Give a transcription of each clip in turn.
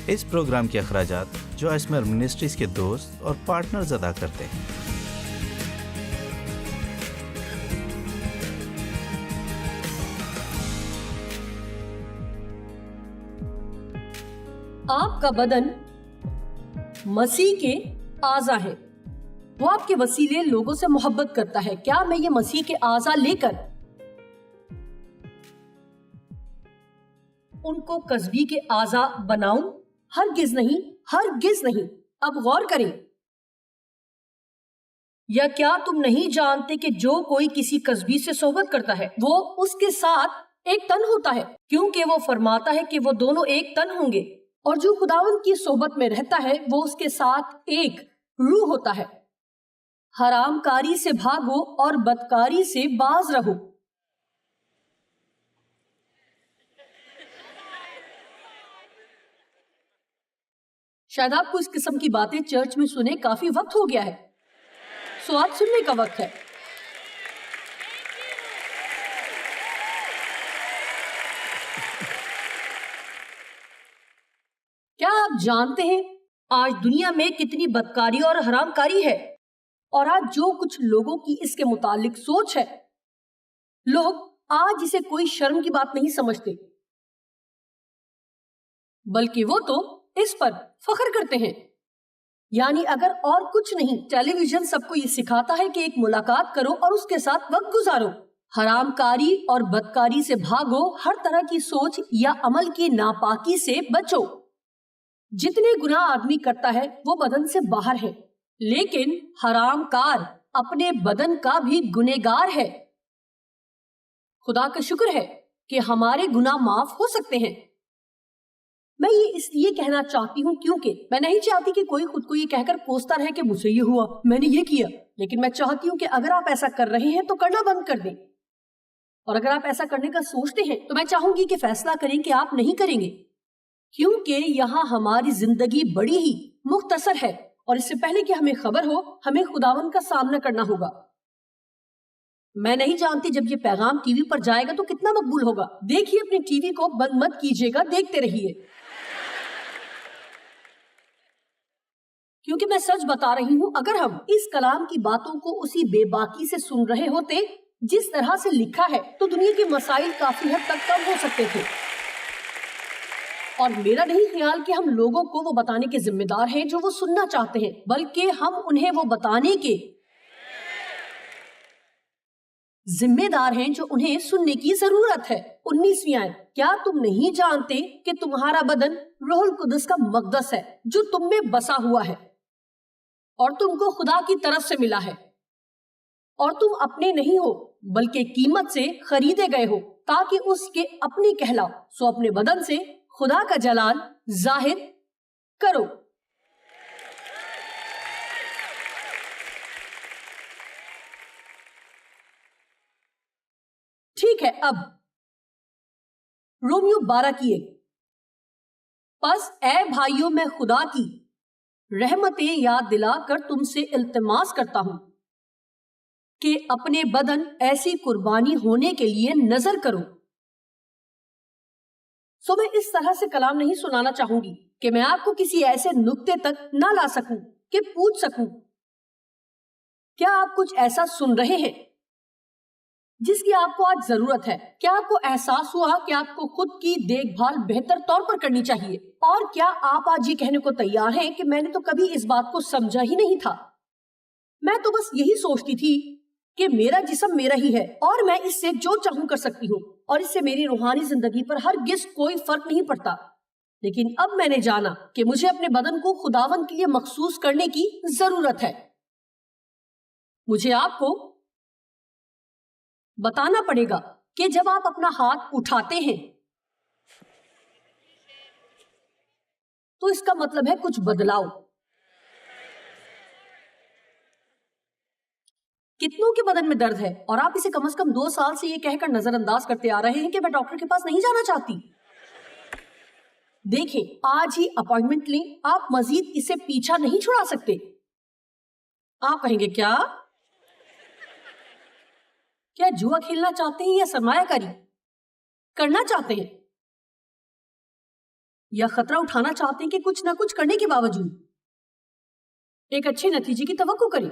اس programme کے اخراجات جو اسمر منسٹریز کے دوست اور پارٹنرز ادا کرتے ہیں۔ آپ کا بدن مسیح کے اعضاء ہے، وہ آپ کے وسیلے لوگوں سے محبت کرتا ہے۔ کیا میں یہ مسیح کے اعضاء لے کر ان کو قصبی کے اعضاء بناؤں؟ ہرگز نہیں، ہرگز نہیں۔ اب غور کریں، یا کیا تم نہیں جانتے کہ جو کوئی کسی قصبی سے صحبت کرتا ہے وہ اس کے ساتھ ایک تن ہوتا ہے، کیونکہ وہ فرماتا ہے کہ وہ دونوں ایک تن ہوں گے۔ اور جو خداوند کی صحبت میں رہتا ہے وہ اس کے ساتھ ایک روح ہوتا ہے۔ حرام کاری سے بھاگو اور بدکاری سے باز رہو۔ شاید آپ کو اس قسم کی باتیں چرچ میں سنے کافی وقت ہو گیا ہے، سو آج سننے کا وقت ہے۔ کیا آپ جانتے ہیں آج دنیا میں کتنی بدکاری اور حرام کاری ہے؟ اور آج جو کچھ لوگوں کی اس کے متعلق سوچ ہے، لوگ آج اسے کوئی شرم کی بات نہیں سمجھتے، بلکہ وہ تو اس پر فخر کرتے ہیں۔ یعنی اگر اور کچھ نہیں، ٹیلی ویژن سب کو یہ سکھاتا ہے کہ ایک ملاقات کرو اور اس کے ساتھ وقت گزارو۔ حرام کاری اور بدکاری سے بھاگو، ہر طرح کی سوچ یا عمل کی ناپاکی سے بچو۔ جتنے گناہ آدمی کرتا ہے وہ بدن سے باہر ہے، لیکن حرام کار اپنے بدن کا بھی گنہگار ہے۔ خدا کا شکر ہے کہ ہمارے گناہ معاف ہو سکتے ہیں۔ میں یہ اس لیے کہنا چاہتی ہوں کیونکہ میں نہیں چاہتی کہ کوئی خود کو یہ کہہ کر کوستا رہے کہ مجھ سے یہ ہوا، میں نے یہ کیا، لیکن میں چاہتی ہوں کہ اگر آپ ایسا کر رہے ہیں تو کرنا بند کر دیں، اور اگر آپ ایسا کرنے کا سوچتے ہیں تو میں چاہوں گی کہ فیصلہ کریں کہ آپ نہیں کریں گے، کیونکہ یہاں ہماری زندگی بڑی ہی مختصر ہے، اور اس سے پہلے کہ ہمیں خبر ہو ہمیں خداوند کا سامنا کرنا ہوگا۔ میں نہیں جانتی جب یہ پیغام ٹی وی پر جائے گا تو کتنا مقبول ہوگا۔ دیکھیے اپنے ٹی وی کو بند مت کیجیے گا، دیکھتے رہیے، کیونکہ میں سچ بتا رہی ہوں اگر ہم اس کلام کی باتوں کو اسی بے باکی سے سن رہے ہوتے جس طرح سے لکھا ہے تو دنیا کے مسائل کافی حد تک کم ہو سکتے تھے۔ اور میرا نہیں خیال کہ ہم لوگوں کو وہ بتانے کے ذمہ دار ہیں جو وہ سننا چاہتے ہیں، بلکہ ہم انہیں وہ بتانے کے ذمہ دار ہیں جو انہیں سننے کی ضرورت ہے۔ 19ویں آیت، کیا تم نہیں جانتے کہ تمہارا بدن روح القدس کا مقدس ہے جو تم میں بسا ہوا ہے اور تم کو خدا کی طرف سے ملا ہے، اور تم اپنے نہیں ہو بلکہ قیمت سے خریدے گئے ہو تاکہ اس کے اپنے کہلاؤ، سو اپنے بدن سے خدا کا جلال ظاہر کرو۔ ٹھیک ہے، اب رومیو 12 کی 1، پس اے بھائیوں میں خدا کی رحمتیں یاد دلا کر تم سے التماس کرتا ہوں کہ اپنے بدن ایسی قربانی ہونے کے لیے نظر کرو۔ سو میں اس طرح سے کلام نہیں سنانا چاہوں گی کہ میں آپ کو کسی ایسے نقطے تک نہ لا سکوں کہ پوچھ سکوں کیا آپ کچھ ایسا سن رہے ہیں جس کی آپ کو آج ضرورت ہے؟ کیا آپ کو احساس ہوا کہ آپ کو خود کی دیکھ بھال بہتر طور پر کرنی چاہیے؟ اور کیا آپ آج یہ کہنے کو تیار ہیں کہ میں نے تو کبھی اس بات کو سمجھا ہی نہیں تھا، میں تو بس یہی سوچتی تھی کہ میرا جسم میرا ہی ہے اور میں اس سے جو چاہوں کر سکتی ہوں اور اس سے میری روحانی زندگی پر ہرگز کوئی فرق نہیں پڑتا، لیکن اب میں نے جانا کہ مجھے اپنے بدن کو خداوند کے لیے مخصوص کرنے کی ضرورت ہے۔ مجھے آپ کو بتانا پڑے گا کہ جب آپ اپنا ہاتھ اٹھاتے ہیں تو اس کا مطلب ہے کچھ بدلاؤ۔ کتنوں کے بدن میں درد ہے اور آپ اسے کم از کم 2 سال سے یہ کہہ کر نظر انداز کرتے آ رہے ہیں کہ میں ڈاکٹر کے پاس نہیں جانا چاہتی۔ دیکھیں، آج ہی اپوائنٹمنٹ لیں، آپ مزید اسے پیچھا نہیں چھڑا سکتے۔ آپ کہیں گے کیا جوا کھیلنا چاہتے ہیں یا سرمایہ کاری کرنا چاہتے ہیں؟ یا خطرہ اٹھانا چاہتے ہیں کہ کچھ نہ کچھ کرنے کے باوجود ایک اچھے نتیجے کی توقع کریں،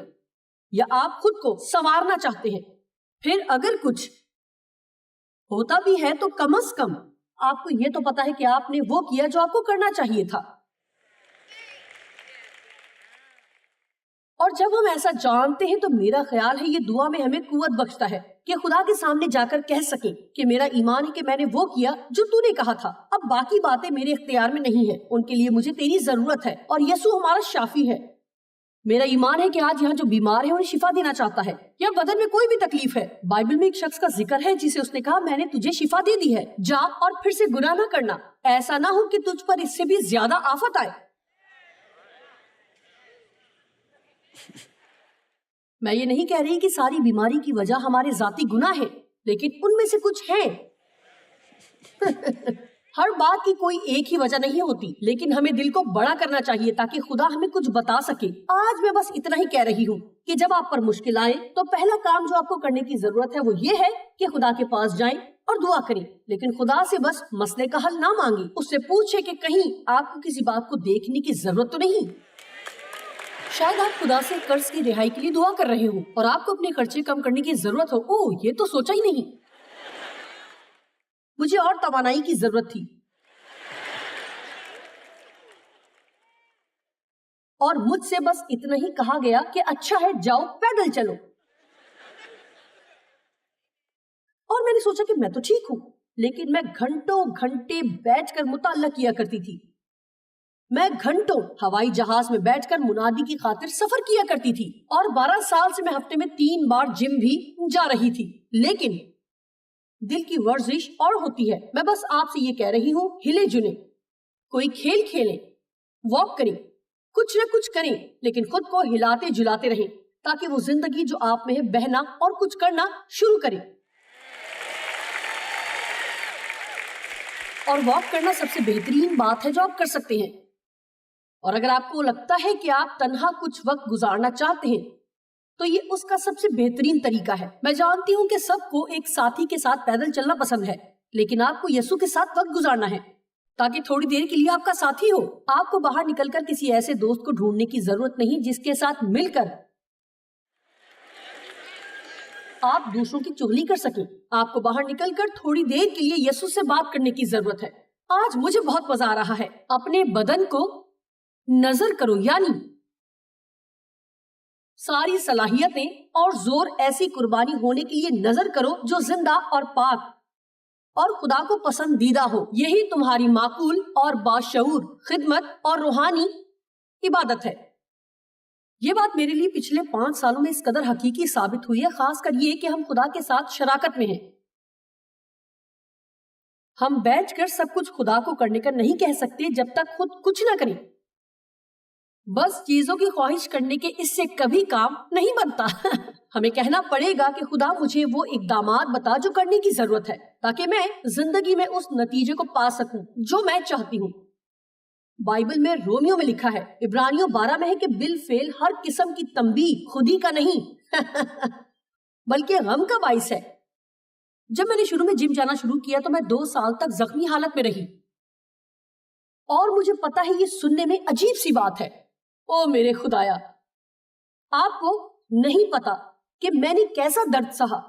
یا آپ خود کو سنوارنا چاہتے ہیں، پھر اگر کچھ ہوتا بھی ہے تو کم از کم آپ کو یہ تو پتا ہے کہ آپ نے وہ کیا جو آپ کو کرنا چاہیے تھا۔ اور جب ہم ایسا جانتے ہیں تو میرا خیال ہے یہ دعا میں ہمیں قوت بخشتا ہے کہ خدا کے سامنے جا کر کہہ سکیں کہ میرا ایمان ہے کہ میں نے وہ کیا جو تو نے کہا تھا، اب باقی باتیں میرے اختیار میں نہیں ہیں، ان کے لیے مجھے تیری ضرورت ہے، اور یسوع ہمارا شافی ہے۔ میرا ایمان ہے کہ آج یہاں جو بیمار ہے انہیں شفا دینا چاہتا ہے، یا بدن میں کوئی بھی تکلیف ہے۔ بائبل میں ایک شخص کا ذکر ہے جسے اس نے کہا میں نے تجھے شفا دے دی ہے، جا اور پھر سے گناہ نہ کرنا، ایسا نہ ہو کہ تجھ پر اس سے بھی زیادہ آفت آئے۔ میں یہ نہیں کہہ رہی کہ ساری بیماری کی وجہ ہمارے ذاتی گناہ ہے، لیکن ان میں سے کچھ ہیں۔ ہر بات کی کوئی ایک ہی وجہ نہیں ہوتی، لیکن ہمیں دل کو بڑا کرنا چاہیے تاکہ خدا ہمیں کچھ بتا سکے۔ آج میں بس اتنا ہی کہہ رہی ہوں کہ جب آپ پر مشکل آئے تو پہلا کام جو آپ کو کرنے کی ضرورت ہے وہ یہ ہے کہ خدا کے پاس جائیں اور دعا کریں، لیکن خدا سے بس مسئلے کا حل نہ مانگیں، اس سے پوچھیں کہ کہیں آپ کو کسی بات کو دیکھنے کی ضرورت تو نہیں۔ شاید آپ خدا سے قرض کی رہائی کے لیے دعا کر رہے ہوں اور آپ کو اپنے خرچے کم کرنے کی ضرورت ہو۔ اوہ، یہ تو سوچا ہی نہیں، مجھے اور توانائی کی ضرورت تھی، اور مجھ سے بس اتنا ہی کہا گیا کہ اچھا ہے جاؤ پیدل چلو، اور میں نے سوچا کہ میں تو ٹھیک ہوں، لیکن میں گھنٹوں گھنٹے بیٹھ کر مطالعہ کیا کرتی تھی، میں گھنٹوں ہوائی جہاز میں بیٹھ کر منادی کی خاطر سفر کیا کرتی تھی، اور 12 سال سے میں ہفتے میں 3 بار جم بھی جا رہی تھی، لیکن دل کی ورزش اور ہوتی ہے۔ میں بس آپ سے یہ کہہ رہی ہوں، ہلے جلیں، کوئی کھیل کھیلیں، واک کریں، کچھ نہ کچھ کریں، لیکن خود کو ہلاتے جلاتے رہیں تاکہ وہ زندگی جو آپ میں ہے بہنا اور کچھ کرنا شروع کریں۔ اور واک کرنا سب سے بہترین بات ہے جو آپ کر سکتے ہیں، اور اگر آپ کو لگتا ہے کہ آپ تنہا کچھ وقت گزارنا چاہتے ہیں تو یہ اس کا سب سے بہترین طریقہ ہے۔ میں جانتی ہوں کہ سب کو ایک ساتھی کے ساتھ پیدل چلنا پسند ہے، لیکن آپ کو یسوع کے ساتھ وقت گزارنا ہے تاکہ تھوڑی دیر کے لیے آپ کا ساتھی ہو۔ آپ کو باہر نکل کر کسی ایسے دوست کو ڈھونڈنے کی ضرورت نہیں جس کے ساتھ مل کر آپ دوسروں کی چغلی کر سکیں۔ آپ کو باہر نکل کر تھوڑی دیر کے لیے یسوع سے بات کرنے کی ضرورت ہے۔ آج مجھے بہت مزہ آ رہا ہے۔ اپنے بدن کو نظر کرو، یعنی ساری صلاحیتیں اور زور ایسی قربانی ہونے کے لیے نظر کرو جو زندہ اور پاک اور خدا کو پسندیدہ ہو۔ یہی تمہاری معقول اور باشعور خدمت اور روحانی عبادت ہے۔ یہ بات میرے لیے پچھلے 5 سالوں میں اس قدر حقیقی ثابت ہوئی ہے، خاص کر یہ کہ ہم خدا کے ساتھ شراکت میں ہیں۔ ہم بیٹھ کر سب کچھ خدا کو کرنے کا نہیں کہہ سکتے جب تک خود کچھ نہ کریں۔ بس چیزوں کی خواہش کرنے کے اس سے کبھی کام نہیں بنتا۔ ہمیں کہنا پڑے گا کہ خدا مجھے وہ اقدامات بتا جو کرنے کی ضرورت ہے تاکہ میں زندگی میں اس نتیجے کو پا سکوں جو میں چاہتی ہوں۔ بائبل میں رومیو میں لکھا ہے، عبرانیوں 12 میں ہے کہ بالفعل ہر قسم کی تنبیہ خودی کا نہیں بلکہ غم کا باعث ہے۔ جب میں نے شروع میں جم جانا شروع کیا تو میں 2 سال تک زخمی حالت میں رہی، اور مجھے پتا ہے یہ سننے میں عجیب سی بات ہے، او میرے خدایا، آپ کو نہیں پتا کہ میں نے کیسا درد سہا،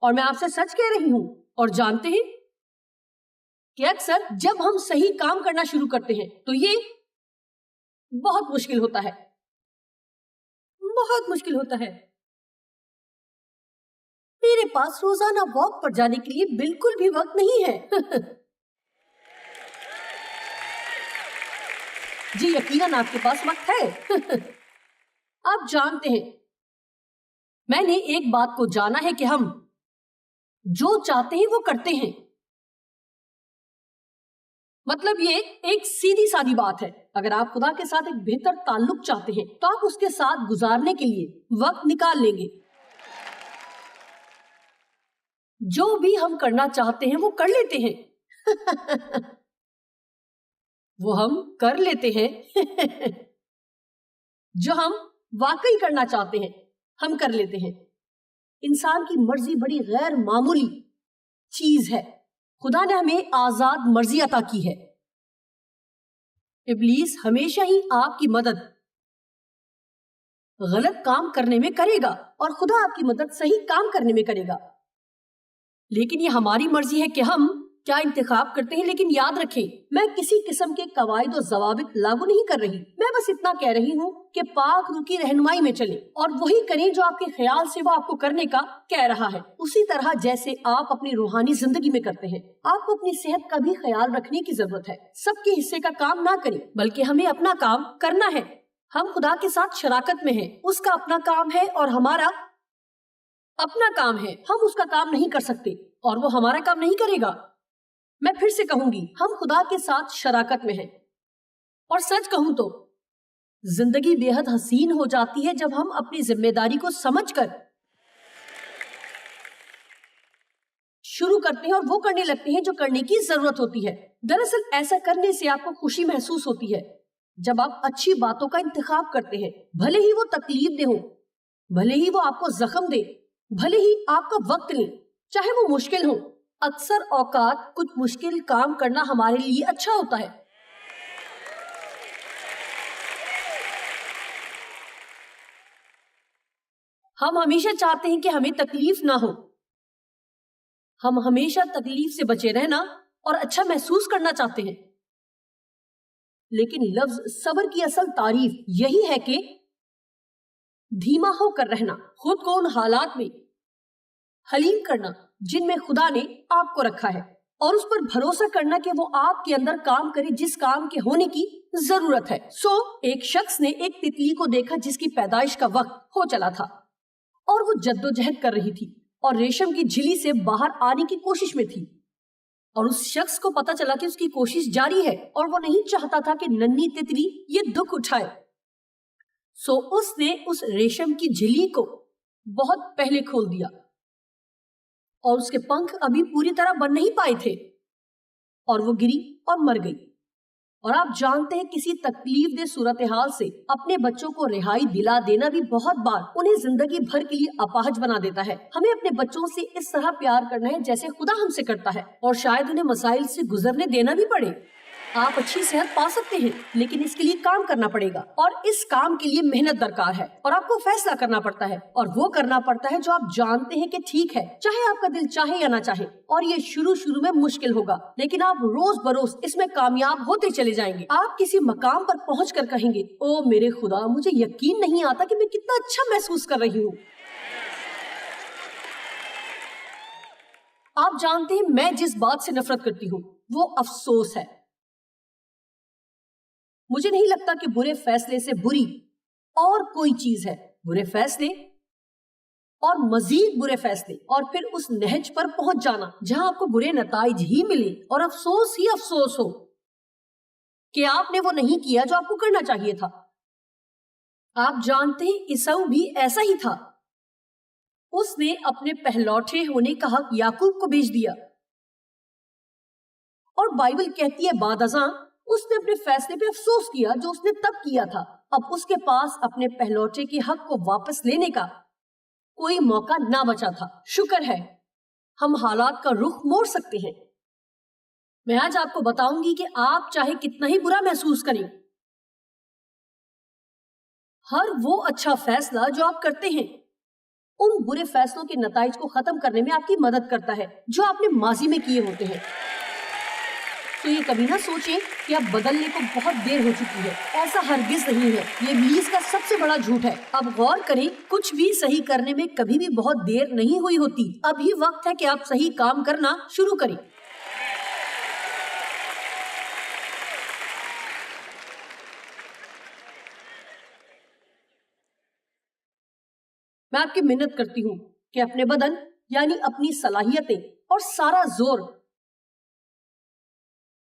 اور میں آپ سے سچ کہہ رہی ہوں، اور جانتے ہیں کہ اکثر جب ہم صحیح کام کرنا شروع کرتے ہیں تو یہ بہت مشکل ہوتا ہے، بہت مشکل ہوتا ہے۔ میرے پاس روزانہ واک پر جانے کے لیے بالکل بھی وقت نہیں ہے۔ جی یقیناً آپ کے پاس وقت ہے۔ آپ جانتے ہیں، میں نے ایک بات کو جانا ہے کہ ہم جو چاہتے ہیں وہ کرتے ہیں۔ مطلب یہ ایک سیدھی سادی بات ہے، اگر آپ خدا کے ساتھ ایک بہتر تعلق چاہتے ہیں تو آپ اس کے ساتھ گزارنے کے لیے وقت نکال لیں گے۔ جو بھی ہم کرنا چاہتے ہیں وہ کر لیتے ہیں۔ وہ ہم کر لیتے ہیں۔ جو ہم واقعی کرنا چاہتے ہیں ہم کر لیتے ہیں۔ انسان کی مرضی بڑی غیر معمولی چیز ہے۔ خدا نے ہمیں آزاد مرضی عطا کی ہے۔ ابلیس ہمیشہ ہی آپ کی مدد غلط کام کرنے میں کرے گا اور خدا آپ کی مدد صحیح کام کرنے میں کرے گا. لیکن یہ ہماری مرضی ہے کہ ہم کیا انتخاب کرتے ہیں. لیکن یاد رکھیں میں کسی قسم کے قواعد و ضوابط لاگو نہیں کر رہی. میں بس اتنا کہہ رہی ہوں کہ پاک روح کی رہنمائی میں چلیں اور وہی کریں جو آپ کے خیال سے وہ آپ کو کرنے کا کہہ رہا ہے، اسی طرح جیسے آپ اپنی روحانی زندگی میں کرتے ہیں. آپ کو اپنی صحت کا بھی خیال رکھنے کی ضرورت ہے. سب کے حصے کا کام نہ کریں بلکہ ہمیں اپنا کام کرنا ہے. ہم خدا کے ساتھ شراکت میں ہیں. اس کا اپنا کام ہے اور ہمارا اپنا کام ہے. ہم اس کا کام نہیں کر سکتے اور وہ ہمارا کام نہیں کرے گا. میں پھر سے کہوں گی، ہم خدا کے ساتھ شراکت میں ہیں. اور سچ کہوں تو زندگی بے حد حسین ہو جاتی ہے جب ہم اپنی ذمہ داری کو سمجھ کر شروع کرتے ہیں اور وہ کرنے لگتے ہیں جو کرنے کی ضرورت ہوتی ہے. دراصل ایسا کرنے سے آپ کو خوشی محسوس ہوتی ہے جب آپ اچھی باتوں کا انتخاب کرتے ہیں، بھلے ہی وہ تکلیف دہ ہو، بھلے ہی وہ آپ کو زخم دے، بھلے ہی آپ کا وقت لیں، چاہے وہ مشکل ہو. اکثر اوقات کچھ مشکل کام کرنا ہمارے لیے اچھا ہوتا ہے. ہم ہمیشہ چاہتے ہیں کہ ہمیں تکلیف نہ ہو. ہم ہمیشہ تکلیف سے بچے رہنا اور اچھا محسوس کرنا چاہتے ہیں. لیکن لفظ صبر کی اصل تعریف یہی ہے کہ دھیما ہو کر رہنا، خود کو ان حالات میں حلیم کرنا جن میں خدا نے آپ کو رکھا ہے اور اس پر بھروسہ کرنا کہ وہ آپ کے اندر کام کرے جس کام کے ہونے کی ضرورت ہے. ایک شخص نے ایک تتلی کو دیکھا جس کی پیدائش کا وقت ہو چلا تھا اور وہ جدوجہد کر رہی تھی اور ریشم کی جھلی سے باہر آنے کی کوشش میں تھی. اور اس شخص کو پتا چلا کہ اس کی کوشش جاری ہے اور وہ نہیں چاہتا تھا کہ ننھی تتلی یہ دکھ اٹھائے. اس نے اس ریشم کی جھلی کو بہت پہلے کھول دیا اور اس کے پنکھ ابھی پوری طرح بن نہیں پائے تھے اور وہ گری اور مر گئی. اور آپ جانتے ہیں کسی تکلیف دہ صورتحال سے اپنے بچوں کو رہائی دلا دینا بھی بہت بار انہیں زندگی بھر کے لیے اپاہج بنا دیتا ہے. ہمیں اپنے بچوں سے اس طرح پیار کرنا ہے جیسے خدا ہم سے کرتا ہے اور شاید انہیں مسائل سے گزرنے دینا بھی پڑے. آپ اچھی صحت پا سکتے ہیں لیکن اس کے لیے کام کرنا پڑے گا اور اس کام کے لیے محنت درکار ہے اور آپ کو فیصلہ کرنا پڑتا ہے اور وہ کرنا پڑتا ہے جو آپ جانتے ہیں کہ ٹھیک ہے، چاہے آپ کا دل چاہے یا نہ چاہے. اور یہ شروع میں مشکل ہوگا لیکن آپ روز بروز اس میں کامیاب ہوتے چلے جائیں گے. آپ کسی مقام پر پہنچ کر کہیں گے، او میرے خدا، مجھے یقین نہیں آتا کہ میں کتنا اچھا محسوس کر رہی ہوں. آپ جانتے ہیں میں جس بات سے نفرت کرتی ہوں وہ افسوس ہے. مجھے نہیں لگتا کہ برے فیصلے سے بری اور کوئی چیز ہے. برے فیصلے اور مزید برے فیصلے اور پھر اس نہج پر پہنچ جانا جہاں آپ کو برے نتائج ہی ملے اور افسوس ہی افسوس ہو کہ آپ نے وہ نہیں کیا جو آپ کو کرنا چاہیے تھا. آپ جانتے ہیں عیسو بھی ایسا ہی تھا. اس نے اپنے پہلوٹے ہونے کا حق یعقوب کو بیچ دیا اور بائبل کہتی ہے بعد ازاں اس نے اپنے فیصلے پہ افسوس کیا جو اس نے تب کیا تھا. اب اس کے پاس اپنے پہلوٹے کے حق کو واپس لینے کا کوئی موقع نہ بچا تھا. شکر ہے ہم حالات کا رخ موڑ سکتے ہیں. میں آج آپ کو بتاؤں گی کہ آپ چاہے کتنا ہی برا محسوس کریں، ہر وہ اچھا فیصلہ جو آپ کرتے ہیں ان برے فیصلوں کے نتائج کو ختم کرنے میں آپ کی مدد کرتا ہے جو آپ نے ماضی میں کیے ہوتے ہیں. تو یہ کبھی نہ سوچیں کہ اب بدلنے کو بہت دیر ہو چکی ہے. ایسا ہرگز نہیں ہے. یہ ابلیس کا سب سے بڑا جھوٹ ہے. اب غور کریں، کچھ بھی صحیح کرنے میں کبھی بھی بہت دیر نہیں ہوئی ہوتی. ابھی وقت ہے کہ آپ صحیح کام کرنا شروع کریں. میں آپ کی منت کرتی ہوں کہ اپنے بدن یعنی اپنی صلاحیتیں اور سارا زور،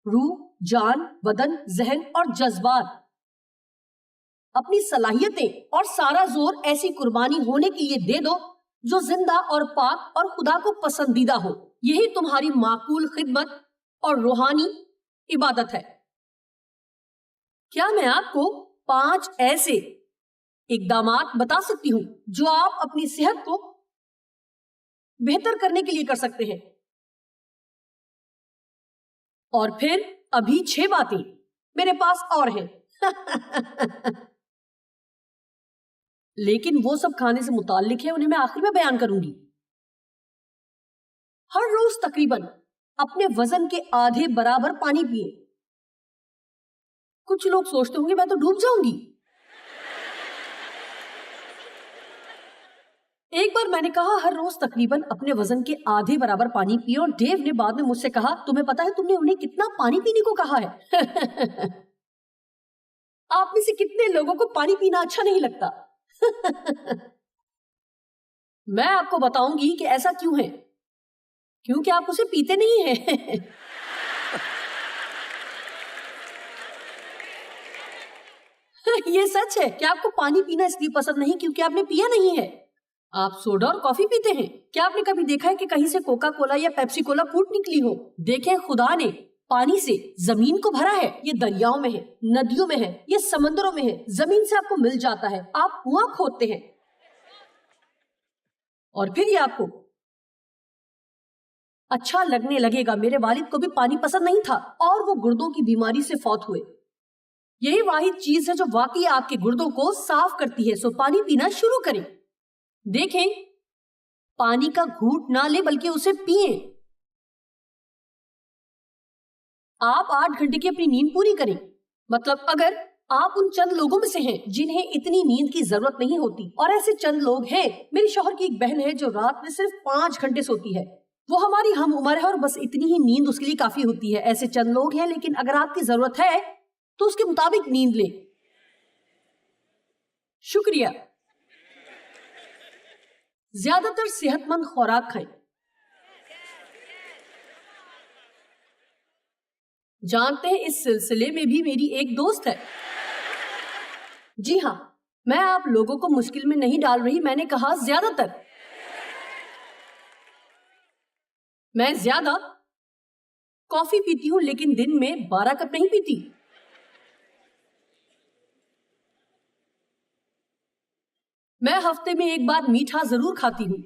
روح، جان، بدن، ذہن اور جذبات، اپنی صلاحیتیں اور سارا زور ایسی قربانی ہونے کے لیے دے دو جو زندہ اور پاک اور خدا کو پسندیدہ ہو. یہی تمہاری معقول خدمت اور روحانی عبادت ہے. کیا میں آپ کو 5 ایسے اقدامات بتا سکتی ہوں جو آپ اپنی صحت کو بہتر کرنے کے لیے کر سکتے ہیں؟ اور پھر ابھی 6 باتیں میرے پاس اور ہیں لیکن وہ سب کھانے سے متعلق ہے، انہیں میں آخر میں بیان کروں گی۔ ہر روز تقریباً اپنے وزن کے آدھے برابر پانی پیئے۔ کچھ لوگ سوچتے ہوں گے میں تو ڈوب جاؤں گی۔ ایک بار میں نے کہا ہر روز تقریباً اپنے وزن کے آدھے برابر پانی پیے، اور ڈیو نے بعد میں مجھ سے کہا تمہیں پتا ہے تم نے انہیں کتنا پانی پینے کو کہا ہے؟ آپ میں سے کتنے لوگوں کو پانی پینا اچھا نہیں لگتا؟ میں آپ کو بتاؤں گی کہ ایسا کیوں ہے، کیونکہ آپ اسے پیتے نہیں ہیں۔ یہ سچ ہے کہ آپ کو پانی پینا اس لیے پسند نہیں کیونکہ آپ نے پیا نہیں ہے۔ آپ سوڈا اور کافی پیتے ہیں۔ کیا آپ نے کبھی دیکھا ہے کہ کہیں سے کوکا کولا یا پیپسی کولا پھوٹ نکلی ہو؟ دیکھیں، خدا نے پانی سے زمین کو بھرا ہے، یہ دریاؤں میں ہے، ندیوں میں ہے، یہ سمندروں میں ہے، زمین سے آپ کو مل جاتا ہے، آپ کنواں کھودتے ہیں اور پھر یہ آپ کو اچھا لگنے لگے گا۔ میرے والد کو بھی پانی پسند نہیں تھا اور وہ گردوں کی بیماری سے فوت ہوئے۔ یہی واحد چیز ہے جو واقعی آپ کے گردوں کو صاف کرتی ہے، سو پانی پینا شروع کریں۔ دیکھیں، پانی کا گھونٹ نہ لیں بلکہ اسے پئیں۔ آپ 8 گھنٹے کی اپنی نیند پوری کریں۔ مطلب اگر آپ ان چند لوگوں میں سے ہیں جنہیں اتنی نیند کی ضرورت نہیں ہوتی، اور ایسے چند لوگ ہیں، میری شوہر کی ایک بہن ہے جو رات میں صرف 5 گھنٹے سوتی ہے، وہ ہماری ہم عمر ہے اور بس اتنی ہی نیند اس کے لیے کافی ہوتی ہے۔ ایسے چند لوگ ہیں، لیکن اگر آپ کی ضرورت ہے تو اس کے مطابق نیند لیں۔ شکریہ۔ زیادہ تر صحت مند خوراک کھائیں۔ جانتے ہیں اس سلسلے میں بھی میری ایک دوست ہے۔ جی ہاں، میں آپ لوگوں کو مشکل میں نہیں ڈال رہی، میں نے کہا زیادہ تر۔ میں زیادہ کافی پیتی ہوں لیکن دن میں 12 کپ نہیں پیتی۔ میں ہفتے میں ایک بار میٹھا ضرور کھاتی ہوں۔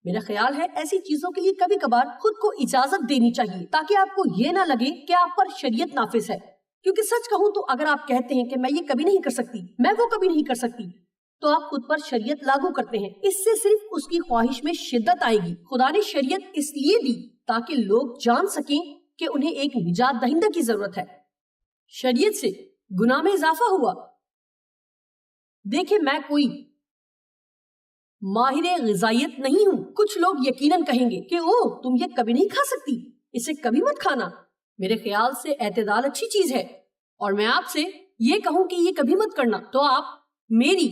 میرا خیال ہے ایسی چیزوں کے لیے کبھی کبھار خود کو اجازت دینی چاہیے تاکہ آپ کو یہ نہ لگے کہ آپ پر شریعت نافذ ہے۔ کیونکہ سچ کہوں تو اگر آپ کہتے ہیں کہ میں یہ کبھی نہیں کر سکتی، میں وہ کبھی نہیں کر سکتی، تو آپ خود پر شریعت لاگو کرتے ہیں۔ اس سے صرف اس کی خواہش میں شدت آئے گی۔ خدا نے شریعت اس لیے دی تاکہ لوگ جان سکیں کہ انہیں ایک نجات دہندہ کی ضرورت ہے۔ شریعت سے گناہ میں اضافہ ہوا۔ دیکھیں، میں کوئی ماہر غذائیت نہیں ہوں۔ کچھ لوگ یقیناً کہیں گے کہ اوہ تم یہ کبھی نہیں کھا سکتی، اسے کبھی مت کھانا۔ میرے خیال سے اعتدال اچھی چیز ہے، اور میں آپ سے یہ کہوں کہ یہ کبھی مت کرنا تو آپ میری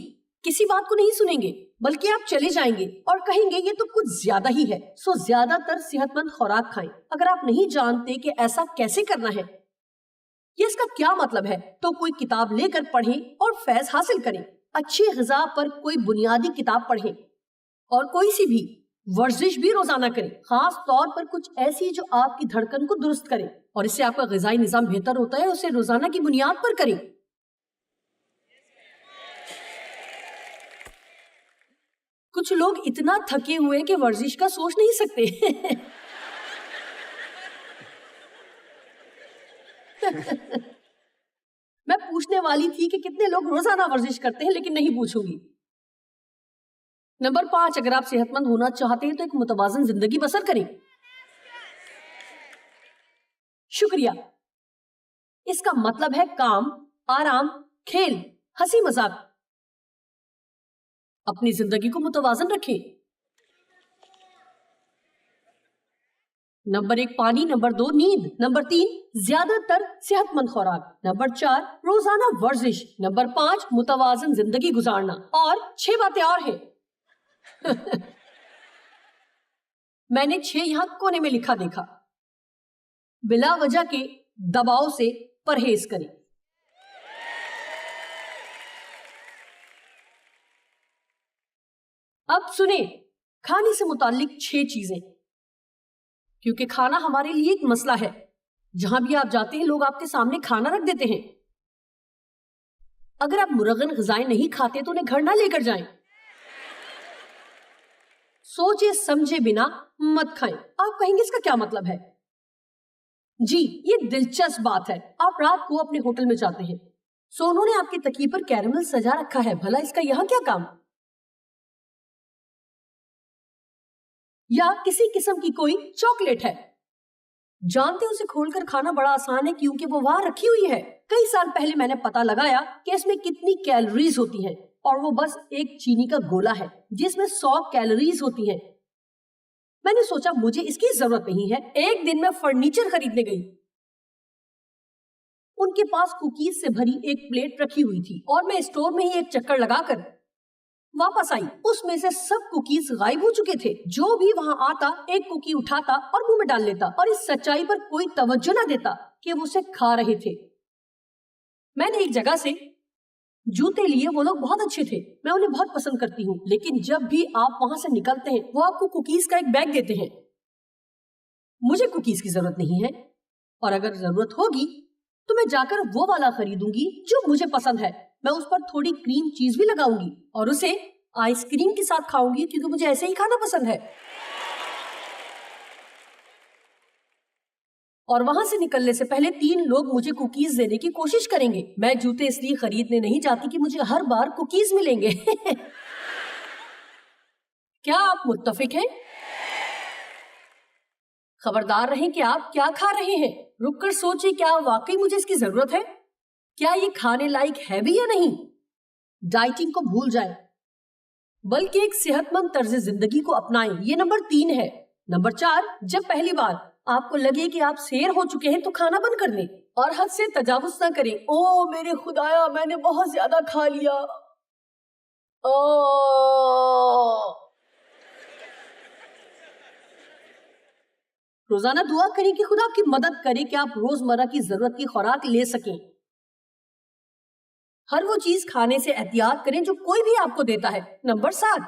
کسی بات کو نہیں سنیں گے، بلکہ آپ چلے جائیں گے اور کہیں گے یہ تو کچھ زیادہ ہی ہے۔ سو زیادہ تر صحت مند خوراک کھائیں۔ اگر آپ نہیں جانتے کہ ایسا کیسے کرنا ہے، یہ اس کا کیا مطلب ہے، تو کوئی کتاب لے کر پڑھیں اور فیض حاصل کریں۔ اچھی غذا پر کوئی بنیادی کتاب پڑھیں اور کوئی سی بھی ورزش بھی روزانہ کریں، خاص طور پر کچھ ایسی جو آپ کی دھڑکن کو درست کرے، اور اس سے آپ کا غذائی نظام بہتر ہوتا ہے۔ اسے روزانہ کی بنیاد پر کریں۔ کچھ لوگ اتنا تھکے ہوئے کہ ورزش کا سوچ نہیں سکتے۔ میں پوچھنے والی تھی کہ کتنے لوگ روزانہ ورزش کرتے ہیں، لیکن نہیں پوچھوں گی۔ نمبر 5، اگر آپ صحت مند ہونا چاہتے ہیں تو ایک متوازن زندگی بسر کریں۔ شکریہ۔ اس کا مطلب ہے کام، آرام، کھیل، ہنسی مذاق۔ اپنی زندگی کو متوازن رکھیں۔ نمبر 1 پانی، نمبر 2 نیند، نمبر 3 زیادہ تر صحت مند خوراک، نمبر 4 روزانہ ورزش، نمبر 5 متوازن زندگی گزارنا، اور 6 باتیں اور ہیں۔ میں نے 6 یہاں کونے میں لکھا دیکھا۔ بلا وجہ کے دباؤ سے پرہیز کریں۔ اب سنیں، کھانے سے متعلق 6 چیزیں، کیونکہ کھانا ہمارے لیے ایک مسئلہ ہے۔ جہاں بھی آپ جاتے ہیں لوگ آپ کے سامنے کھانا رکھ دیتے ہیں۔ اگر آپ مرغن غذائیں نہیں کھاتے تو انہیں گھر نہ لے کر جائیں۔ سوچے سمجھے بنا مت کھائیں۔ آپ کہیں گے اس کا کیا مطلب ہے؟ جی یہ دلچسپ بات ہے، آپ رات کو اپنے ہوٹل میں جاتے ہیں، سو انہوں نے آپ کی تکیے پر کیرمل سجا رکھا ہے، بھلا اس کا یہاں کیا کام؟ یا کسی قسم کی کوئی چاکلیٹ ہے، جانتے اسے کھول کر کھانا بڑا آسان ہے کیونکہ وہ وہاں رکھی ہوئی ہے۔ کئی سال پہلے میں نے پتا لگایا کہ اس میں کتنی کیلوریز ہوتی ہیں، اور وہ بس ایک چینی کا گولا ہے جس میں 100 کیلوریز ہوتی ہیں۔ میں نے سوچا مجھے اس کی ضرورت نہیں ہے۔ ایک دن میں فرنیچر خریدنے گئی، ان کے پاس کوکیز سے بھری ایک پلیٹ رکھی ہوئی تھی اور میں اسٹور میں ہی ایک چکر لگا کر واپس آئی، اس میں سے سب کوکیز غائب ہو چکے تھے۔ جو بھی وہاں آتا ایک کوکی اٹھاتا اور منہ میں ڈال لیتا اور اس سچائی پر کوئی توجہ نہ دیتا کہ وہ اسے کھا رہے تھے۔ میں نے ایک جگہ سے جوتے لیے، وہ لوگ بہت اچھے تھے، میں انہیں بہت پسند کرتی ہوں، لیکن جب بھی آپ وہاں سے نکلتے ہیں وہ آپ کو کوکیز کا ایک بیگ دیتے ہیں۔ مجھے کوکیز کی ضرورت نہیں ہے، اور اگر ضرورت ہوگی تو میں جا کر وہ والا خریدوں گی جو مجھے پسند ہے۔ میں اس پر تھوڑی کریم چیز بھی لگاؤں گی اور اسے آئس کریم کے ساتھ کھاؤں گی کیونکہ مجھے ایسے ہی کھانا پسند ہے۔ اور وہاں سے نکلنے سے پہلے 3 لوگ مجھے کوکیز دینے کی کوشش کریں گے۔ میں جوتے اس لیے خریدنے نہیں جاتی کہ مجھے ہر بار کوکیز ملیں گے۔ کیا آپ متفق ہیں؟ خبردار رہیں کہ آپ کیا کھا رہے ہیں۔ رک کر سوچیں، کیا واقعی مجھے اس کی ضرورت ہے؟ کیا یہ کھانے لائق ہے بھی یا نہیں؟ ڈائٹنگ کو بھول جائیں، بلکہ ایک صحت مند طرز زندگی کو اپنائیں۔ یہ نمبر 3 ہے۔ نمبر 4، جب پہلی بار آپ کو لگے کہ آپ سیر ہو چکے ہیں تو کھانا بند کر دیں اور حد سے تجاوز نہ کریں۔ او میرے خدایا، میں نے بہت زیادہ کھا لیا۔ روزانہ دعا کریں کہ خدا آپ کی مدد کرے کہ آپ روزمرہ کی ضرورت کی خوراک لے سکیں۔ ہر وہ چیز کھانے سے احتیاط کریں جو کوئی بھی آپ کو دیتا ہے۔ نمبر 7،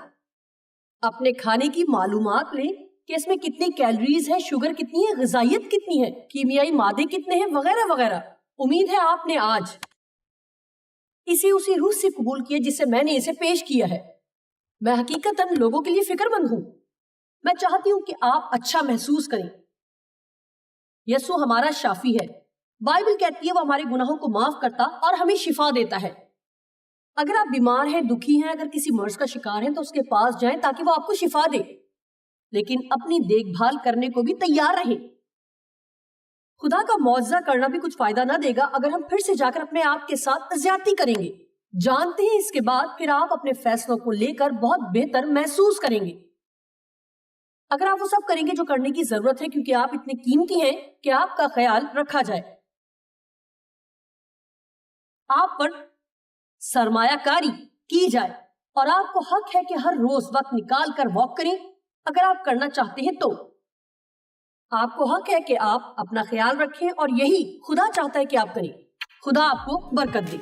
اپنے کھانے کی معلومات لیں کہ اس میں کتنی کیلوریز ہے، شوگر کتنی ہے، غذائیت کتنی ہے، کیمیائی مادے کتنے ہیں، وغیرہ وغیرہ۔ امید ہے آپ نے آج اسے اسی روح سے قبول کیا جس سے میں نے اسے پیش کیا ہے۔ میں حقیقتاً لوگوں کے لیے فکر مند ہوں۔ میں چاہتی ہوں کہ آپ اچھا محسوس کریں۔ یسوع ہمارا شافی ہے، بائبل کہتی ہے وہ ہمارے گناہوں کو معاف کرتا اور ہمیں شفا دیتا ہے۔ اگر آپ بیمار ہیں، دکھی ہیں، اگر کسی مرض کا شکار ہیں تو اس کے پاس جائیں تاکہ وہ آپ کو شفا دے، لیکن اپنی دیکھ بھال کرنے کو بھی تیار رہیں۔ خدا کا معجزہ کرنا بھی کچھ فائدہ نہ دے گا اگر ہم پھر سے جا کر اپنے آپ کے ساتھ زیادتی کریں گے۔ جانتے ہیں اس کے بعد پھر آپ اپنے فیصلوں کو لے کر بہت بہتر محسوس کریں گے اگر آپ وہ سب کریں گے جو کرنے کی ضرورت ہے، کیونکہ آپ اتنے قیمتی ہیں کہ آپ کا خیال رکھا جائے۔ آپ پر سرمایہ کاری کی جائے اور آپ کو حق ہے کہ ہر روز وقت نکال کر واک کریں اگر آپ کرنا چاہتے ہیں تو۔ آپ کو حق ہے کہ آپ اپنا خیال رکھیں اور یہی خدا چاہتا ہے کہ آپ کریں۔ خدا آپ کو برکت دے۔